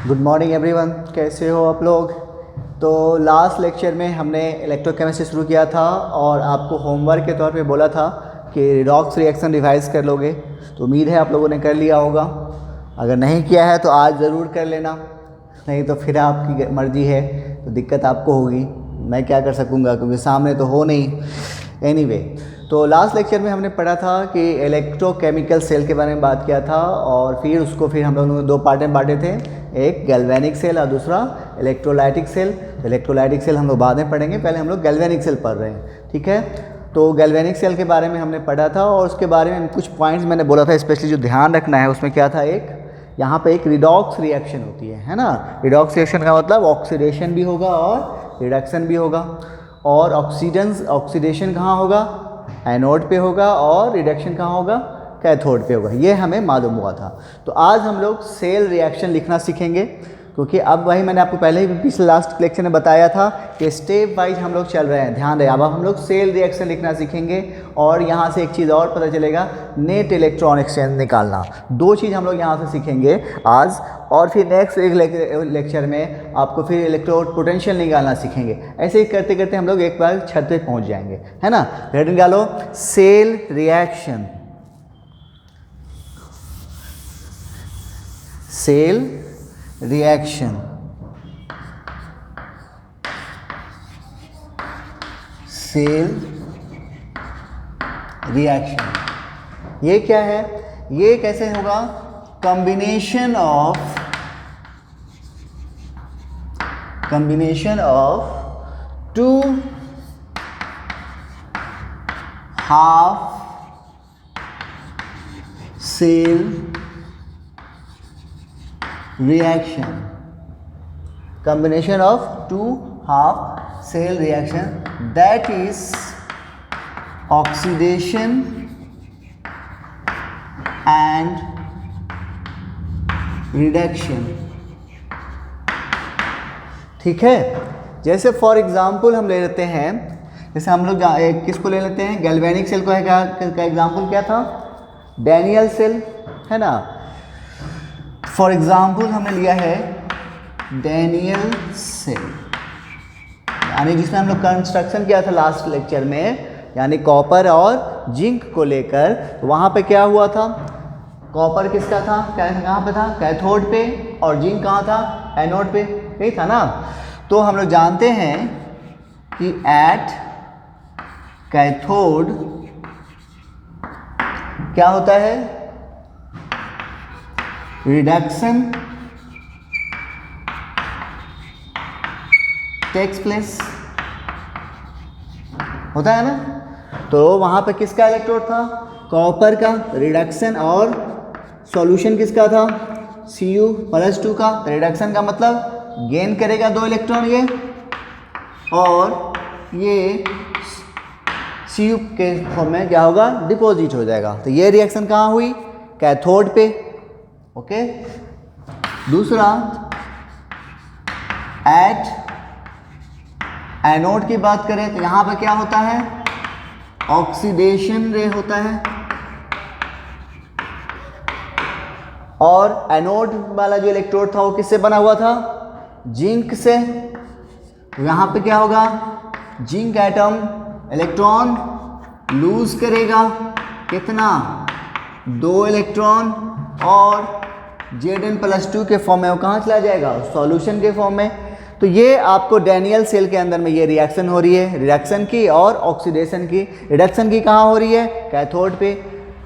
Good morning everyone, कैसे हो आप लोग। तो लास्ट लेक्चर में हमने इलेक्ट्रोकेमिस्ट्री शुरू किया था और आपको होमवर्क के तौर पे बोला था कि रिडॉक्स रिएक्शन रिवाइज कर लोगे। तो उम्मीद है आप लोगों ने कर लिया होगा। अगर नहीं किया है तो आज ज़रूर कर लेना, नहीं तो फिर आपकी मर्ज़ी है, तो दिक्कत आपको होगी, मैं क्या कर सकूँगा क्योंकि सामने तो हो नहीं। एनीवे, तो लास्ट लेक्चर में हमने पढ़ा था कि इलेक्ट्रोकेमिकल सेल के बारे में बात किया था और फिर हम लोगों ने दो पार्ट में बांटे थे, एक गैल्वेनिक सेल और दूसरा इलेक्ट्रोलाइटिक सेल। इलेक्ट्रोलाइटिक सेल हम लोग बाद में पढ़ेंगे, पहले हम लोग गैल्वेनिक सेल पढ़ रहे हैं, ठीक है। तो गैल्वेनिक सेल के बारे में हमने पढ़ा था और उसके बारे में कुछ पॉइंट्स मैंने बोला था स्पेशली जो ध्यान रखना है। उसमें क्या था, एक यहाँ पे एक रिडॉक्स रिएक्शन होती है ना। रिडॉक्स रिएक्शन का मतलब ऑक्सीडेशन भी होगा और रिडक्शन भी होगा। और ऑक्सीडेशन कहाँ होगा, एनोड पे होगा, और रिडक्शन कहाँ होगा, कैथोड पे होगा। ये हमें मालूम हुआ था। तो आज हम लोग सेल रिएक्शन लिखना सीखेंगे, क्योंकि अब वही मैंने आपको पहले ही पिछले लास्ट लेक्चर में बताया था कि स्टेप वाइज हम लोग चल रहे हैं, ध्यान रहे। अब हम लोग सेल रिएक्शन लिखना सीखेंगे और यहाँ से एक चीज़ और पता चलेगा, नेट इलेक्ट्रॉन एक्सचेंज निकालना। दो चीज़ हम लोग यहाँ से सीखेंगे आज, और फिर नेक्स्ट एक लेक्चर में आपको फिर इलेक्ट्रोड पोटेंशियल निकालना सीखेंगे। ऐसे ही करते करते हम लोग एक बार छत पे पहुँच जाएंगे, है ना। हेड निकालो, cell reaction, cell reaction, cell reaction. ये क्या है, ये कैसे होगा, combination of two half cell reaction, combination of two half cell reaction, that is oxidation and reduction। ठीक है। जैसे फॉर एग्जांपल हम ले लेते हैं, जैसे हम लोग किसको ले लेते हैं, गैल्वेनिक सेल को है, का एग्जांपल क्या था, डैनियल सेल, है ना। फॉर एग्जाम्पल हमने लिया है डैनियल सेल, यानी जिसमें हम लोग कंस्ट्रक्शन किया था लास्ट लेक्चर में, यानी कॉपर और जिंक को लेकर। तो वहाँ पे क्या हुआ था, कॉपर किसका था, कहाँ पे था, कैथोड पे, और जिंक कहाँ था, एनोड पे, यही था ना। तो हम लोग जानते हैं कि एट कैथोड क्या होता है, रिडक्शन टेक्स प्लेस, होता है ना। तो वहाँ पे किसका इलेक्ट्रोड था, कॉपर का, रिडक्शन, और सॉल्यूशन किसका था, Cu+2 का। रिडक्शन का मतलब गेन करेगा 2 इलेक्ट्रॉन ये, और ये Cu के फॉर्म में क्या होगा, डिपॉजिट हो जाएगा। तो ये रिएक्शन कहाँ हुई, कैथोड पे, ओके। दूसरा, एट एनोड की बात करें तो यहाँ पर क्या होता है, ऑक्सीडेशन रे होता है, और एनोड वाला जो इलेक्ट्रोड था वो किससे बना हुआ था, जिंक से। तो यहाँ पे क्या होगा, जिंक एटम इलेक्ट्रॉन लूज करेगा, कितना, 2 इलेक्ट्रॉन, और Zn+2 के फॉर्म में वो कहाँ चला जाएगा, सॉल्यूशन के फॉर्म में। तो ये आपको डैनियल सेल के अंदर में ये रिएक्शन हो रही है, रिडक्शन की और ऑक्सीडेशन की। रिडक्शन की कहाँ हो रही है, कैथोड पे,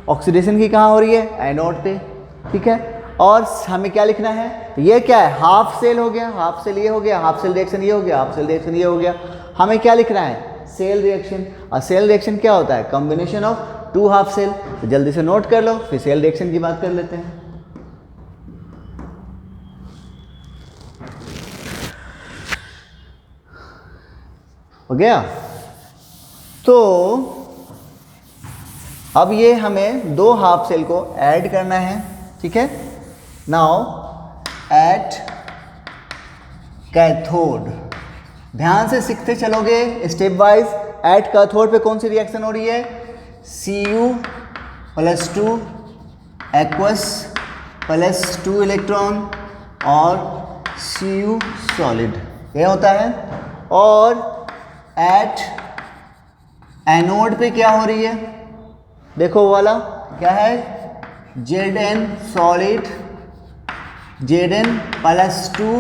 ऑक्सीडेशन की कहाँ हो रही है, एनोड पे, ठीक है। और हमें क्या लिखना है, ये क्या है, हाफ सेल हो गया, हाफ सेल ये हो गया, हाफ सेल रिएक्शन ये हो गया, हाफ सेल रिएक्शन ये हो गया। हमें क्या लिखना है, सेल रिएक्शन। और सेल रिएक्शन क्या होता है, कॉम्बिनेशन ऑफ 2 हाफ सेल। तो जल्दी से नोट कर लो, फिर सेल रिएक्शन की बात कर लेते हैं। हो गया। तो अब ये हमें 2 हाफ सेल को ऐड करना है, ठीक है। नाउ एट कैथोड, ध्यान से सीखते चलोगे स्टेप वाइज। एट कैथोड पे कौन सी रिएक्शन हो रही है, Cu+2 एक्वस +2 इलेक्ट्रॉन और Cu सॉलिड, ये होता है। और एट एनोड पे क्या हो रही है, देखो वो वाला क्या है, Zn solid, Zn +2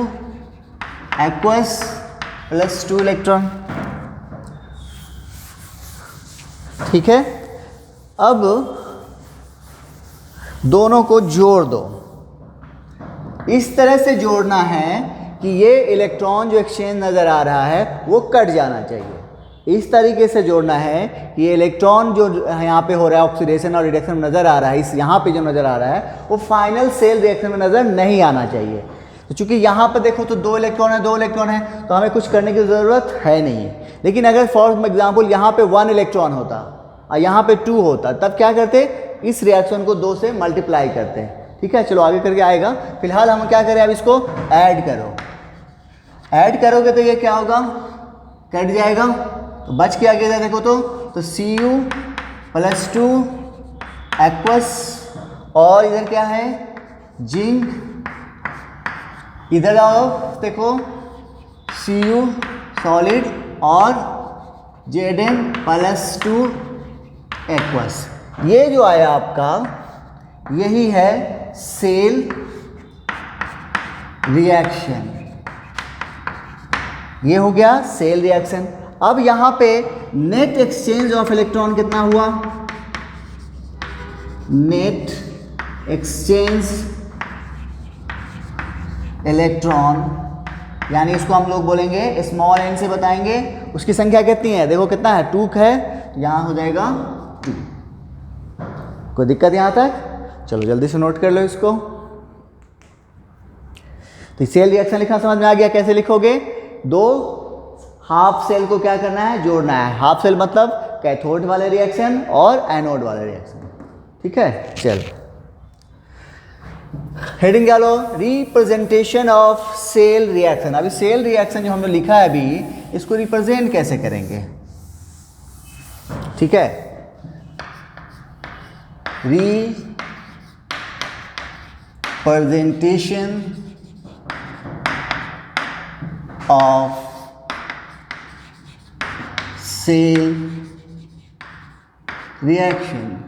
aqueous +2 electron. ठीक है, अब दोनों को जोड़ दो। इस तरह से जोड़ना है कि ये इलेक्ट्रॉन जो एक्सचेंज नज़र आ रहा है वो कट जाना चाहिए। इस तरीके से जोड़ना है कि ये इलेक्ट्रॉन जो यहाँ पे हो रहा है ऑक्सीडेशन और रिडक्शन में नज़र आ रहा है, इस यहाँ पे जो नज़र आ रहा है वो फाइनल सेल रिएक्शन में नज़र नहीं आना चाहिए। तो चूंकि यहाँ पर देखो तो 2 इलेक्ट्रॉन है, तो हमें कुछ करने की ज़रूरत है नहीं। लेकिन अगर फॉर एग्जाम्पल यहाँ पे 1 इलेक्ट्रॉन होता और यहाँ पे 2 होता, तब क्या करते, इस रिएक्शन को 2 से मल्टीप्लाई करते हैं। ठीक है, चलो आगे करके आएगा। फिलहाल हम क्या करें, अब इसको ऐड करो। ऐड करोगे तो ये क्या होगा, कट जाएगा, तो बच के आगे देखो तो Cu +2 एक्वस, और इधर क्या है जिंक, इधर आओ देखो Cu सॉलिड और Zn +2 एक्वस। ये जो आया आपका, यही है सेल रिएक्शन। ये हो गया सेल रिएक्शन। अब यहां पे नेट एक्सचेंज ऑफ इलेक्ट्रॉन कितना हुआ, नेट एक्सचेंज इलेक्ट्रॉन, यानी इसको हम लोग बोलेंगे स्मॉल एन से बताएंगे। उसकी संख्या कितनी है, देखो कितना है, 2 है, तो यहां हो जाएगा 2। कोई दिक्कत यहां तक, चलो जल्दी से नोट कर लो इसको। तो सेल रिएक्शन लिखना समझ में आ गया, कैसे लिखोगे, 2 हाफ सेल को क्या करना है, जोड़ना है। हाफ सेल मतलब कैथोड वाले रिएक्शन और एनोड वाले रिएक्शन। ठीक है, चल हेडिंग क्या लो, रिप्रेजेंटेशन ऑफ सेल रिएक्शन। अभी सेल रिएक्शन जो हमने लिखा है अभी, इसको रिप्रेजेंट कैसे करेंगे। ठीक है, रिप्रेजेंटेशन ऑफ सेल रिएक्शन।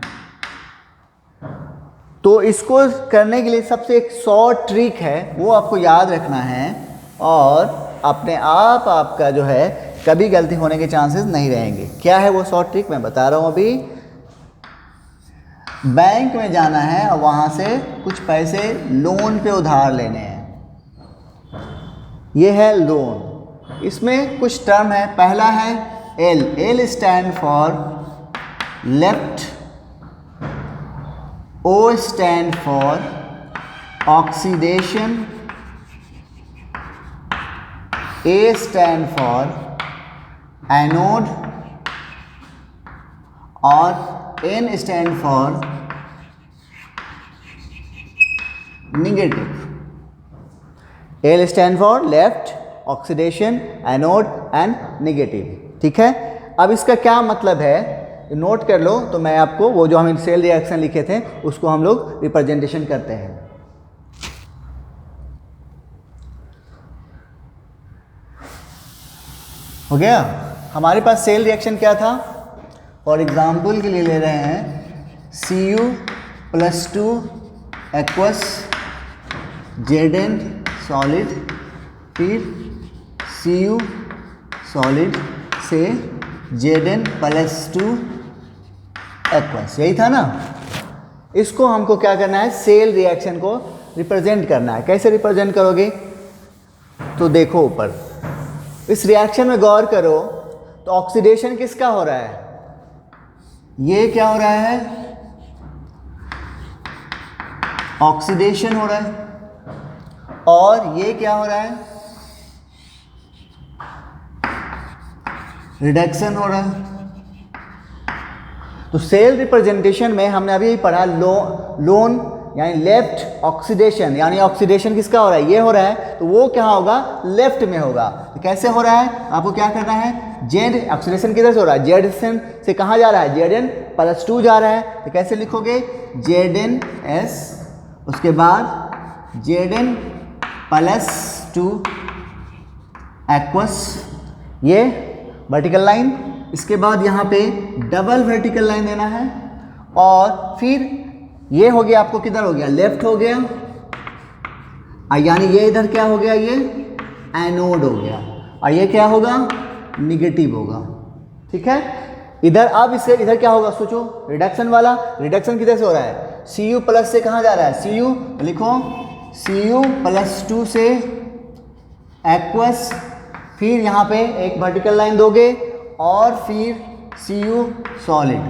तो इसको करने के लिए सबसे एक शॉर्ट ट्रिक है, वो आपको याद रखना है, और अपने आप आपका जो है कभी गलती होने के चांसेस नहीं रहेंगे। क्या है वो शॉर्ट ट्रिक, मैं बता रहा हूं अभी। बैंक में जाना है और वहां से कुछ पैसे लोन पे उधार लेने हैं। ये है लोन, इसमें कुछ टर्म है। पहला है L, L stand for left, O stand for oxidation, A stand for anode और N stand for negative. L stand for left, oxidation, anode and negative. ठीक है, अब इसका क्या मतलब है नोट कर लो। तो मैं आपको वो जो हम सेल रिएक्शन लिखे थे उसको हम लोग रिप्रेजेंटेशन करते हैं। हो गया, हमारे पास सेल रिएक्शन क्या था, फॉर एग्जांपल के लिए ले रहे हैं Cu +2 एक्वस, Zn सॉलिड, फिर Cu सॉलिड से Zn +2 एक्वस, यही था ना। इसको हमको क्या करना है, सेल रिएक्शन को रिप्रेजेंट करना है। कैसे रिप्रेजेंट करोगे, तो देखो ऊपर इस रिएक्शन में गौर करो, तो ऑक्सीडेशन किसका हो रहा है, ये क्या हो रहा है, ऑक्सीडेशन हो रहा है, और ये क्या हो रहा है, रिडक्शन हो रहा है। तो सेल रिप्रेजेंटेशन में हमने अभी पढ़ा लोन यानी लेफ्ट ऑक्सीडेशन, यानी ऑक्सीडेशन किसका हो रहा है, ये हो रहा है, तो वो क्या होगा, लेफ्ट में होगा। तो कैसे हो रहा है, आपको क्या करना है, जेड ऑक्सीडेशन किधर से हो रहा है, जेड से कहाँ जा रहा है, Zn +2 जा रहा है। तो कैसे लिखोगे, Zn S, उसके बाद Zn +2 एक्वस, ये वर्टिकल लाइन। इसके बाद यहाँ पे डबल वर्टिकल लाइन देना है, और फिर ये हो गया आपको किधर हो गया, लेफ्ट हो गया, यानी ये इधर क्या हो गया, ये एनोड हो गया, और ये क्या होगा, निगेटिव होगा। ठीक है, इधर अब इससे इधर क्या होगा, सोचो, रिडक्शन वाला, रिडक्शन किधर से हो रहा है, Cu प्लस से कहाँ जा रहा है, Cu, लिखो Cu +2 से एक्वस, फिर यहाँ पे एक वर्टिकल लाइन दोगे, और फिर Cu सॉलिड।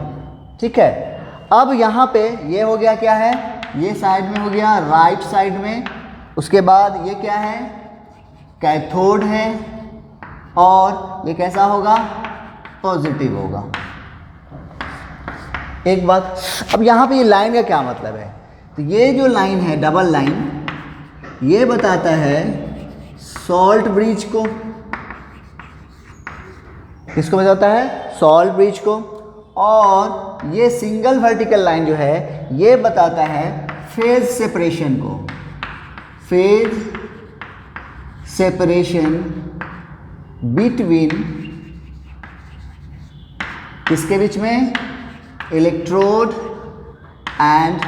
ठीक है, अब यहाँ पे ये हो गया क्या है, ये साइड में हो गया, राइट साइड में। उसके बाद ये क्या है, कैथोड है, और ये कैसा होगा, पॉजिटिव होगा। एक बात, अब यहाँ पे ये लाइन का क्या मतलब है, तो ये जो लाइन है डबल लाइन, ये बताता है सॉल्ट ब्रिज को। किसको बताता है, सॉल्ट ब्रिज को। और ये सिंगल वर्टिकल लाइन जो है ये बताता है फेज सेपरेशन को, फेज सेपरेशन बिटवीन किसके बीच में, इलेक्ट्रोड एंड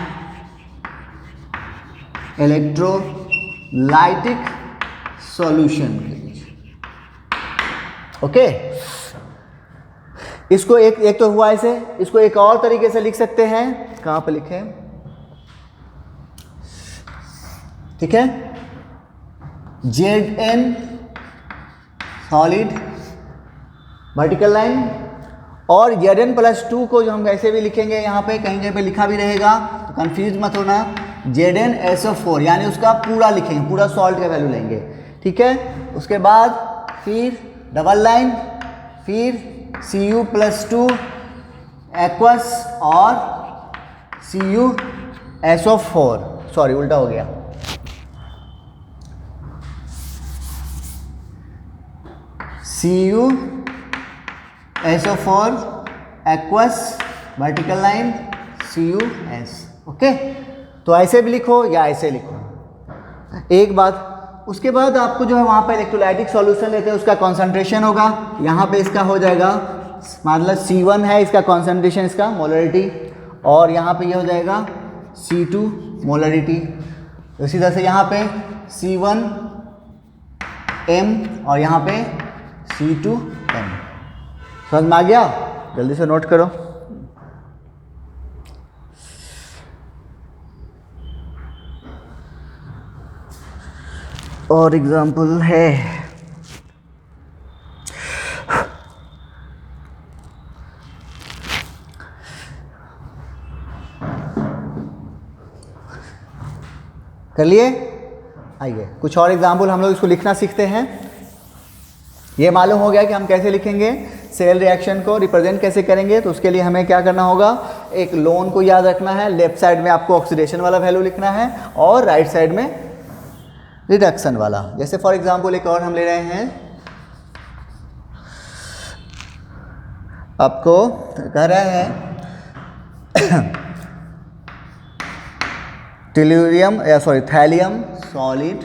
इलेक्ट्रोलाइटिक सॉल्यूशन के बीच। ओके, इसको एक तो हुआ ऐसे, इसको एक और तरीके से लिख सकते हैं, कहां पे लिखें, ठीक है, Zn सॉलिड वर्टिकल लाइन, और Zn +2 को जो हम ऐसे भी लिखेंगे, यहाँ पे कहीं कहीं पे लिखा भी रहेगा तो कंफ्यूज मत होना, ZnSO4, यानी उसका पूरा लिखेंगे, पूरा सॉल्ट का वैल्यू लेंगे। ठीक है, उसके बाद फिर डबल लाइन, फिर Cu +2 एक्वस और CuSO4, सॉरी उल्टा हो गया, CuSO4 aqueous vertical line CuS। Okay, तो ऐसे भी लिखो या ऐसे लिखो। एक बात, उसके बाद आपको जो है वहाँ पर इलेक्ट्रोलाइटिक सॉल्यूशन लेते हैं, उसका कॉन्सेंट्रेशन होगा, यहाँ पे इसका हो जाएगा, मतलब C1 है इसका कॉन्सेंट्रेशन, इसका मोलरिटी, और यहाँ पे ये हो जाएगा C2 मोलरिटी। इसी तरह से यहाँ पे C1M और यहाँ पे C2M। समझ में आ गया, जल्दी से नोट करो। और एग्जाम्पल है, कर लिए, आइए कुछ और एग्जाम्पल हम लोग इसको लिखना सीखते हैं। ये मालूम हो गया कि हम कैसे लिखेंगे, सेल रिएक्शन को रिप्रेजेंट कैसे करेंगे। तो उसके लिए हमें क्या करना होगा, एक लोन को याद रखना है, लेफ्ट साइड में आपको ऑक्सीडेशन वाला वैल्यू लिखना है, और राइट साइड में रिडक्शन वाला। जैसे फॉर एग्जांपल एक और हम ले रहे हैं, आपको कह रहे हैं टेल्यूरियम या सॉरी थैलियम सॉलिड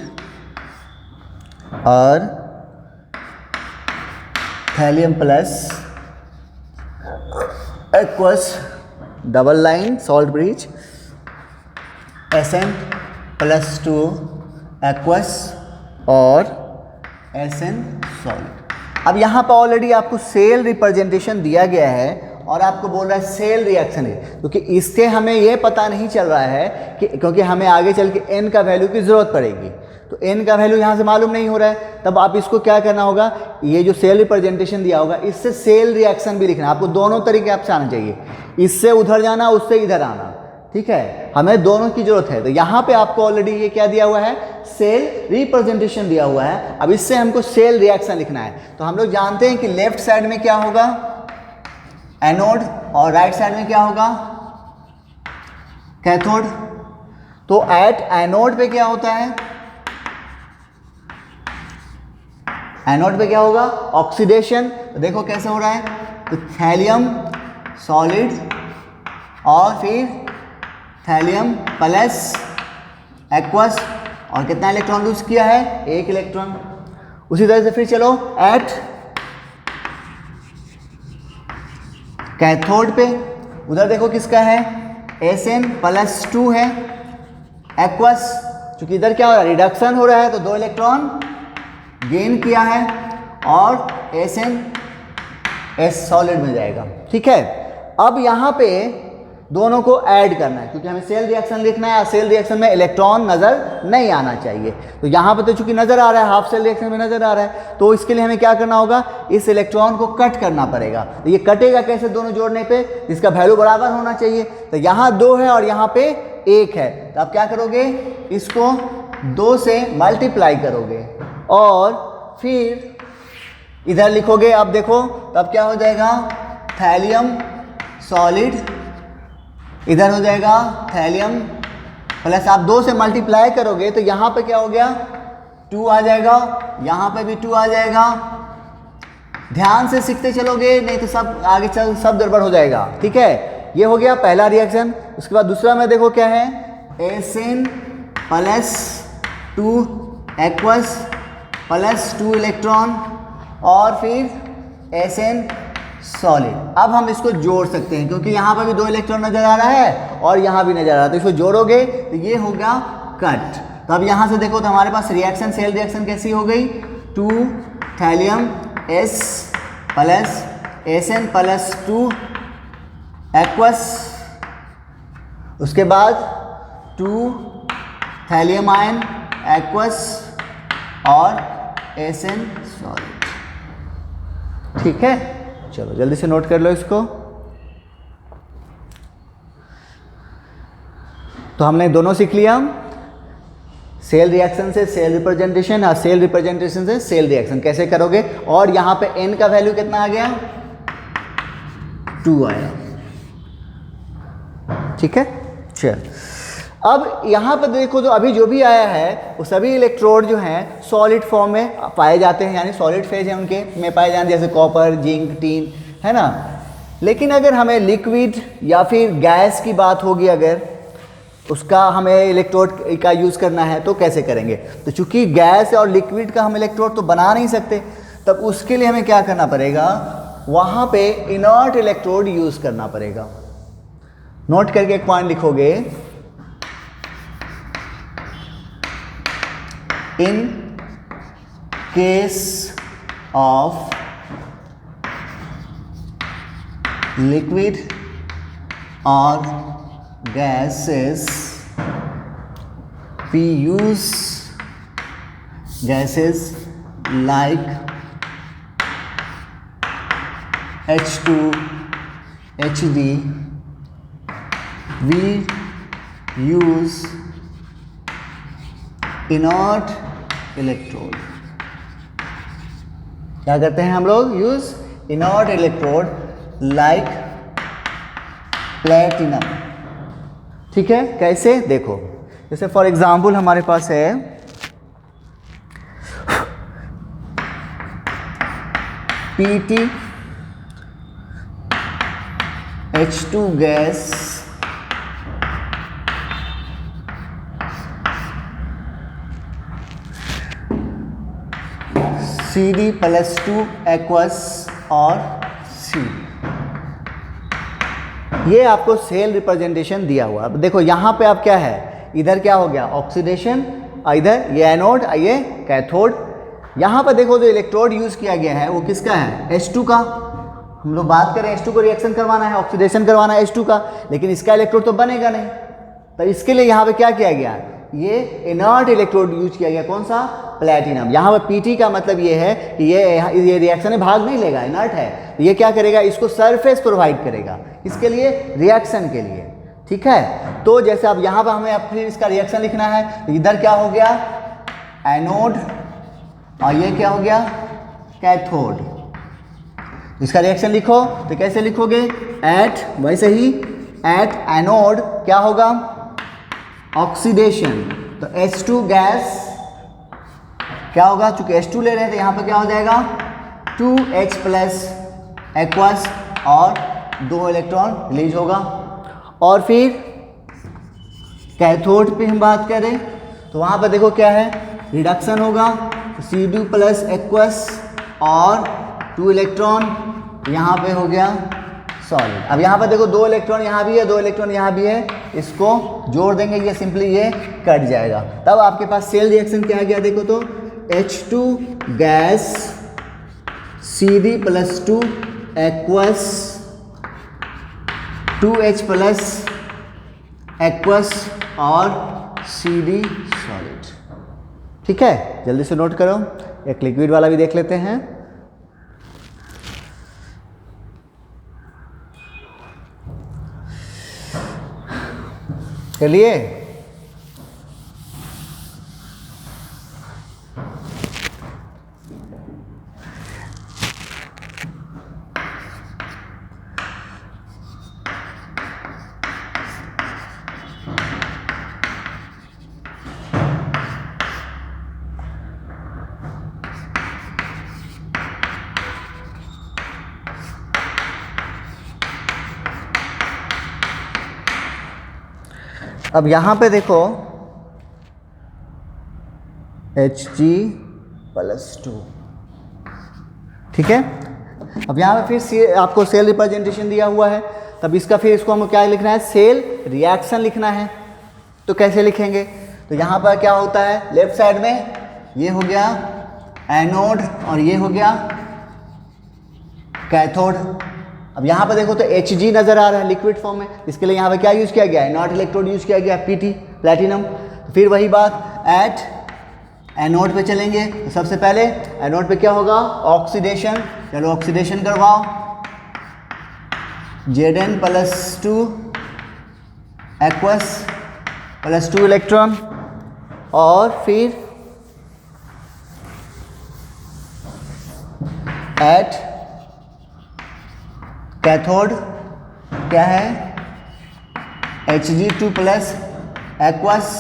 और thallium plus aqueous double line salt bridge Sn+2 aqueous और Sn सॉलिड। अब यहाँ पर ऑलरेडी आपको सेल रिप्रेजेंटेशन दिया गया है और आपको बोल रहा है सेल रिएक्शन है, क्योंकि इससे हमें ये पता नहीं चल रहा है कि क्योंकि हमें आगे चल के n का वैल्यू की ज़रूरत पड़ेगी, तो n का वैल्यू यहाँ से मालूम नहीं हो रहा है। तब आप इसको क्या करना होगा, ये जो सेल रिप्रेजेंटेशन दिया होगा इससे सेल रिएक्शन भी लिखना। आपको दोनों तरीके आपसे आना चाहिए, इससे उधर जाना, उससे इधर आना, ठीक है, हमें दोनों की जरूरत है। तो यहाँ पे आपको ऑलरेडी ये क्या दिया हुआ है, सेल रिप्रेजेंटेशन दिया हुआ है। अब इससे हमको सेल रिएक्शन लिखना है। तो हम लोग जानते हैं कि लेफ्ट साइड में क्या होगा, एनोड, और राइट साइड में क्या होगा, कैथोड। तो एट एनोड पे क्या होता है, एनोड पे क्या होगा, ऑक्सीडेशन। तो देखो कैसे हो रहा है, तो थैलियम सॉलिड और फिर थैलियम प्लस एक्वस और कितना इलेक्ट्रॉन लूज किया है, एक इलेक्ट्रॉन। उसी तरह से फिर चलो एट कैथोड पे, उधर देखो किसका है, Sn+2 है एक्वस, क्योंकि इधर क्या हो रहा है, रिडक्शन हो रहा है तो 2 इलेक्ट्रॉन गेन किया है और Sn सॉलिड में जाएगा। ठीक है, अब यहाँ पे दोनों को ऐड करना है, क्योंकि हमें सेल रिएक्शन लिखना है, सेल रिएक्शन में इलेक्ट्रॉन नज़र नहीं आना चाहिए। तो यहाँ पे तो चूंकि नज़र आ रहा है, हाफ सेल रिएक्शन में नज़र आ रहा है, तो इसके लिए हमें क्या करना होगा, इस इलेक्ट्रॉन को कट करना पड़ेगा। तो ये कटेगा कैसे, दोनों जोड़ने पे इसका वैल्यू बराबर होना चाहिए। तो यहाँ 2 है और यहाँ पे 1 है, तो आप क्या करोगे, इसको 2 से मल्टीप्लाई करोगे और फिर इधर लिखोगे। अब देखो तब क्या हो जाएगा, थैलियम सॉलिड, इधर हो जाएगा थैलियम प्लस, आप 2 से मल्टीप्लाई करोगे तो यहाँ पे क्या हो गया, 2 आ जाएगा, यहाँ पे भी 2 आ जाएगा। ध्यान से सीखते चलोगे, नहीं तो सब आगे चल सब गड़बड़ हो जाएगा। ठीक है, ये हो गया पहला रिएक्शन। उसके बाद दूसरा में देखो क्या है, Sn+2 एक्वस प्लस 2 इलेक्ट्रॉन और फिर Sn सॉलिड। अब हम इसको जोड़ सकते हैं, क्योंकि यहाँ पर भी 2 इलेक्ट्रॉन नजर आ रहा है और यहाँ भी नजर आ रहा है, तो इसको जोड़ोगे तो ये होगा कट। तो अब यहाँ से देखो तो हमारे पास रिएक्शन, सेल रिएक्शन कैसी हो गई, 2 thallium S plus Sn+2 aqueous, उसके बाद 2 थैलियम आयन एक्वस और Sn सॉलिड। ठीक है, चलो जल्दी से नोट कर लो इसको। तो हमने दोनों सीख लिया, सेल रिएक्शन से सेल रिप्रेजेंटेशन और सेल रिप्रेजेंटेशन से सेल रिएक्शन कैसे करोगे। और यहाँ पे n का वैल्यू कितना आ गया, 2 आया। ठीक है, चल अब यहाँ पर देखो जो अभी जो भी आया है वो सभी इलेक्ट्रोड जो हैं सॉलिड फॉर्म में पाए जाते हैं, यानी सॉलिड फेज है उनके में पाए जाते हैं, जैसे कॉपर, जिंक, टीन, है ना। लेकिन अगर हमें लिक्विड या फिर गैस की बात होगी, अगर उसका हमें इलेक्ट्रोड का यूज़ करना है तो कैसे करेंगे। तो चूंकि गैस और लिक्विड का हम इलेक्ट्रोड तो बना नहीं सकते, तब उसके लिए हमें क्या करना पड़ेगा, वहाँ पे इनर्ट इलेक्ट्रोड यूज़ करना पड़ेगा। नोट करके एक पॉइंट लिखोगे, in case of liquid or gases, we use gases like H2, HD, we use inert electrode. क्या करते हैं हम लोग, use inert electrode like platinum. ठीक है, कैसे देखो, जैसे फॉर एग्जांपल हमारे पास है PT H2 gas CD+2 aqueous और C। ये आपको सेल रिप्रेजेंटेशन दिया हुआ। अब देखो यहाँ पे आप क्या है, इधर क्या हो गया, ऑक्सीडेशन, इधर ये एनोड, ये कैथोड। यहाँ पर देखो जो इलेक्ट्रोड यूज़ किया गया है वो किसका है, H2 का। हम लोग बात करें H2 को रिएक्शन करवाना है, ऑक्सीडेशन करवाना है H2 का, लेकिन इसका इलेक्ट्रोड तो बनेगा नहीं। तो इसके लिए यहाँ पे क्या किया गया, ये इनर्ट इलेक्ट्रोड यूज किया गया, कौन सा, प्लेटिनम। यहाँ पे पीटी का मतलब ये है कि ये रिएक्शन में भाग नहीं लेगा, इनर्ट है। ये क्या करेगा, इसको सरफेस प्रोवाइड करेगा, इसके लिए रिएक्शन के लिए। ठीक है, तो जैसे अब यहाँ पर हमें फिर इसका रिएक्शन लिखना है, इधर क्या हो गया, एनोड, और ये क्या हो गया, कैथोड। इसका रिएक्शन लिखो तो कैसे लिखोगे, एट, वैसे ही एट एनोड क्या होगा, ऑक्सीडेशन। तो H2 गैस क्या होगा, चूंकि H2 ले रहे हैं तो यहाँ पर क्या हो जाएगा, 2H प्लस एक्वस और 2 इलेक्ट्रॉन रिलीज होगा। और फिर कैथोड पे हम बात करें तो वहाँ पर देखो क्या है, रिडक्शन होगा, Cl2 प्लस एक्वस और 2 इलेक्ट्रॉन यहाँ पे हो गया सॉलिड। अब यहाँ पर देखो 2 इलेक्ट्रॉन यहाँ भी है, 2 इलेक्ट्रॉन यहाँ भी है, इसको जोड़ देंगे, ये सिंपली ये कट जाएगा। तब आपके पास सेल रिएक्शन क्या आ गया, देखो तो H2 gas Cd plus 2 aqueous 2H plus aqueous और Cd सॉलिड। ठीक है, जल्दी से नोट करो। एक लिक्विड वाला भी देख लेते हैं। चलिए, अब यहाँ पे देखो Hg प्लस 2, ठीक है। अब यहाँ पे फिर आपको सेल रिप्रेजेंटेशन दिया हुआ है, तब इसका फिर इसको हम क्या लिखना है, सेल रिएक्शन लिखना है। तो कैसे लिखेंगे, तो यहाँ पर क्या होता है, लेफ्ट साइड में ये हो गया एनोड और ये हो गया कैथोड। अब यहाँ पर देखो तो Hg नजर आ रहा है लिक्विड फॉर्म में, इसके लिए यहाँ पे क्या यूज किया गया है, नॉट इलेक्ट्रोड यूज किया गया, Pt प्लेटिनम। फिर वही बात एट एनोड पे चलेंगे, तो सबसे पहले एनोड पे क्या होगा, ऑक्सीडेशन। चलो ऑक्सीडेशन करवाओ, Zn plus 2 aqueous plus 2 electron और फिर एट कैथोड क्या है, Hg2 प्लस एक्वस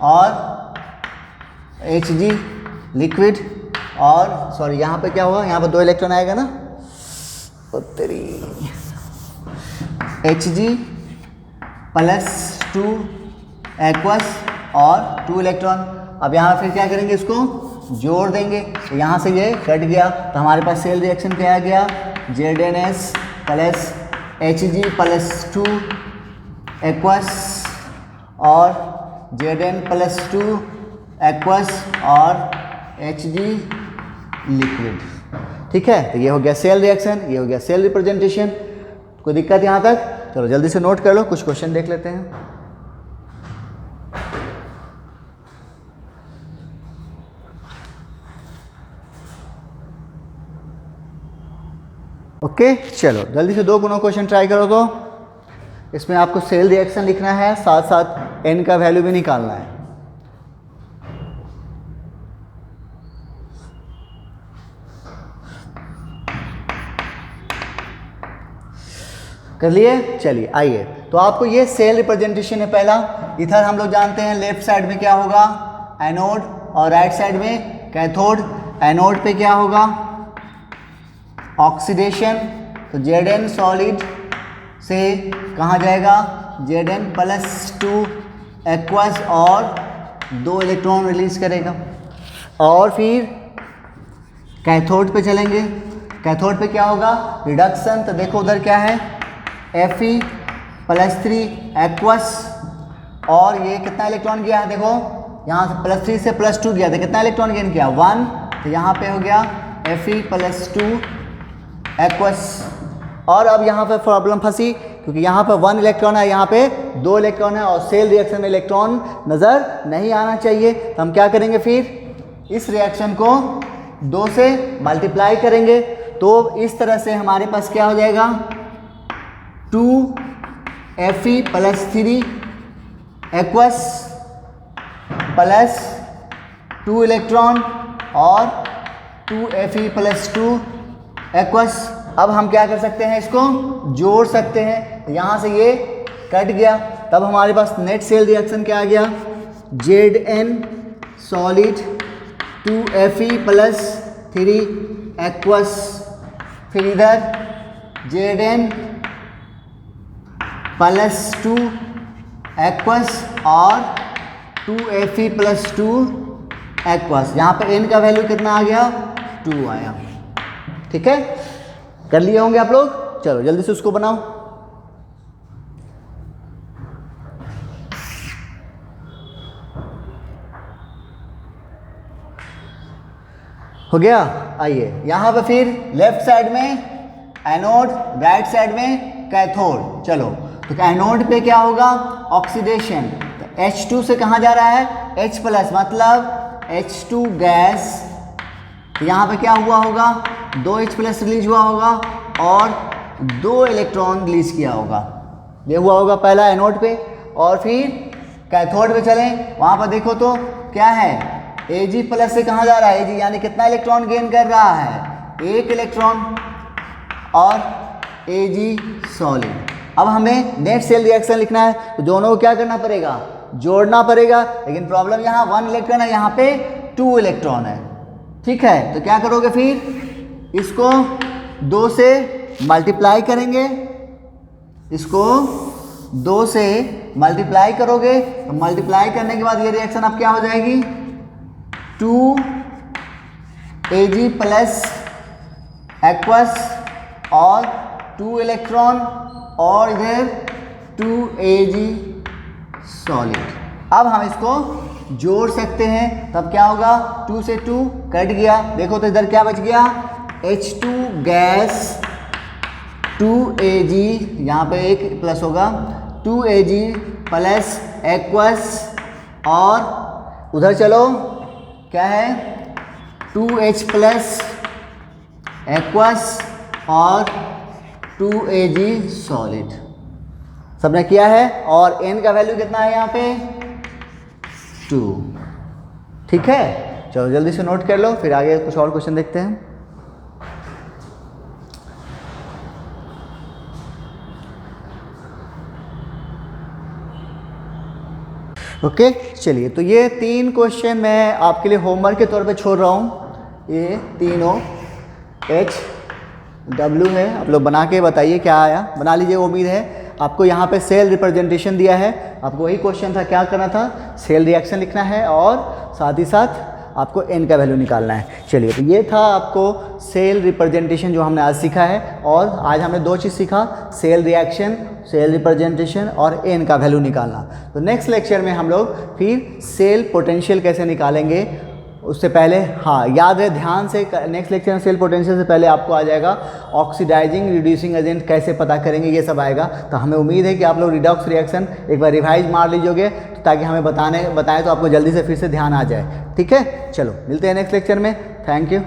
और Hg लिक्विड और सॉरी यहाँ पे क्या होगा, यहाँ पे 2 इलेक्ट्रॉन आएगा ना, तो तेरी Hg प्लस 2 एक्वस और 2 इलेक्ट्रॉन। अब यहाँ फिर क्या करेंगे, इसको जोड़ देंगे, तो यहाँ से ये कट गया, तो हमारे पास सेल रिएक्शन क्या आ गया, ZnS plus Hg plus 2 aqueous और Zn प्लस 2 एक्वस और Hg लिक्विड। ठीक है, तो ये हो गया सेल रिएक्शन, ये हो गया सेल रिप्रेजेंटेशन। कोई दिक्कत यहाँ तक? चलो जल्दी से नोट कर लो, कुछ क्वेश्चन देख लेते हैं। ओके, चलो जल्दी से 2 गुना क्वेश्चन ट्राई करो। तो इसमें आपको सेल रिएक्शन लिखना है, साथ साथ n का वैल्यू भी निकालना है। कर लिए? चलिए आइए, तो आपको ये सेल रिप्रेजेंटेशन है। पहला इधर हम लोग जानते हैं लेफ्ट साइड में क्या होगा, एनोड, और राइट साइड में कैथोड। एनोड पे क्या होगा, ऑक्सीडेशन, तो Zn सॉलिड से कहाँ जाएगा, Zn प्लस 2 एक्वस और 2 इलेक्ट्रॉन रिलीज करेगा। और फिर कैथोड पे चलेंगे, कैथोड पे क्या होगा, रिडक्शन, तो देखो उधर क्या है, Fe प्लस 3 एक्वस और ये कितना इलेक्ट्रॉन गया है, देखो यहाँ से प्लस 3 से प्लस 2 गया था, कितना इलेक्ट्रॉन गेन किया, 1, तो यहाँ पे हो गया Fe प्लस 2 एक्वस। और अब यहाँ पे प्रॉब्लम फंसी, क्योंकि यहाँ पे 1 इलेक्ट्रॉन है, यहाँ पे 2 इलेक्ट्रॉन है और सेल रिएक्शन में इलेक्ट्रॉन नज़र नहीं आना चाहिए। तो हम क्या करेंगे, फिर इस रिएक्शन को 2 से मल्टीप्लाई करेंगे, तो इस तरह से हमारे पास क्या हो जाएगा, 2 Fe plus 3 aqueous plus 2 electron और 2 Fe प्लस 2 एक्वस। अब हम क्या कर सकते हैं, इसको जोड़ सकते हैं, यहाँ से ये कट गया, तब हमारे पास नेट सेल रिएक्शन क्या आ गया, Zn solid 2 Fe plus 3 aqueous, फिर इधर Zn प्लस 2 एक्वस और 2Fe प्लस 2 एक्वस। यहाँ पे n का वैल्यू कितना आ गया, 2 आया। ठीक है, कर लिए होंगे आप लोग। चलो जल्दी से उसको बनाओ। हो गया। आइए यहाँ पे फिर लेफ्ट साइड में एनोड, राइट साइड में कैथोड। चलो तो एनोड पे क्या होगा, ऑक्सीडेशन। तो H2 से कहाँ जा रहा है, H प्लस, मतलब H2 गैस। तो यहाँ पे क्या हुआ होगा, 2H प्लस रिलीज हुआ होगा और 2 इलेक्ट्रॉन रिलीज किया होगा। ये हुआ होगा पहला एनोड पे। और फिर कैथोड पे चलें, वहाँ पर देखो तो क्या है, Ag प्लस से कहाँ जा रहा है, Ag यानी कितना इलेक्ट्रॉन गेन कर रहा है, 1 इलेक्ट्रॉन और Ag सॉलिड। अब हमें नेट सेल रिएक्शन लिखना है, तो दोनों को क्या करना पड़ेगा, जोड़ना पड़ेगा। लेकिन प्रॉब्लम यहाँ 1 इलेक्ट्रॉन है, यहाँ पे 2 इलेक्ट्रॉन है। ठीक है, तो क्या करोगे फिर, इसको 2 से मल्टीप्लाई करेंगे, इसको 2 से मल्टीप्लाई करोगे। तो मल्टीप्लाई करने के बाद ये रिएक्शन अब क्या हो जाएगी, 2Ag प्लस एक्वस और 2 इलेक्ट्रॉन और इधर 2Ag सॉलिड। अब हम इसको जोड़ सकते हैं, तब क्या होगा, 2 से 2 कट गया। देखो तो इधर क्या बच गया, H2 गैस 2Ag, यहाँ पे एक प्लस होगा, 2Ag प्लस एक्वस और उधर चलो क्या है, 2H प्लस एक्वस और 2Ag सॉलिड। सबने किया है। और n का वैल्यू कितना है यहाँ पे, 2। ठीक है, चलो जल्दी से नोट कर लो, फिर आगे कुछ और क्वेश्चन देखते हैं। ओके चलिए, तो ये 3 क्वेश्चन मैं आपके लिए होमवर्क के तौर पे छोड़ रहा हूँ। ये तीनों HW है, आप लोग बना के बताइए क्या आया, बना लीजिए। उम्मीद है आपको यहाँ पे सेल रिप्रेजेंटेशन दिया है, आपको वही क्वेश्चन था, क्या करना था, सेल रिएक्शन लिखना है और साथ ही साथ आपको n का वैल्यू निकालना है। चलिए, तो ये था आपको सेल रिप्रेजेंटेशन जो हमने आज सीखा है। और आज हमने 2 चीज़ सीखा, सेल रिएक्शन, सेल रिप्रेजेंटेशन और n का वैल्यू निकालना। तो नेक्स्ट लेक्चर में हम लोग फिर सेल पोटेंशियल कैसे निकालेंगे, उससे पहले हाँ याद रहे ध्यान से, नेक्स्ट लेक्चर में सेल पोटेंशियल से पहले आपको आ जाएगा ऑक्सीडाइजिंग रिड्यूसिंग एजेंट कैसे पता करेंगे, ये सब आएगा। तो हमें उम्मीद है कि आप लोग रिडॉक्स रिएक्शन एक बार रिवाइज मार लीजिएगा, तो ताकि हमें बताएं तो आपको जल्दी से फिर से ध्यान आ जाए। ठीक है, चलो मिलते हैं नेक्स्ट लेक्चर में। Thank you.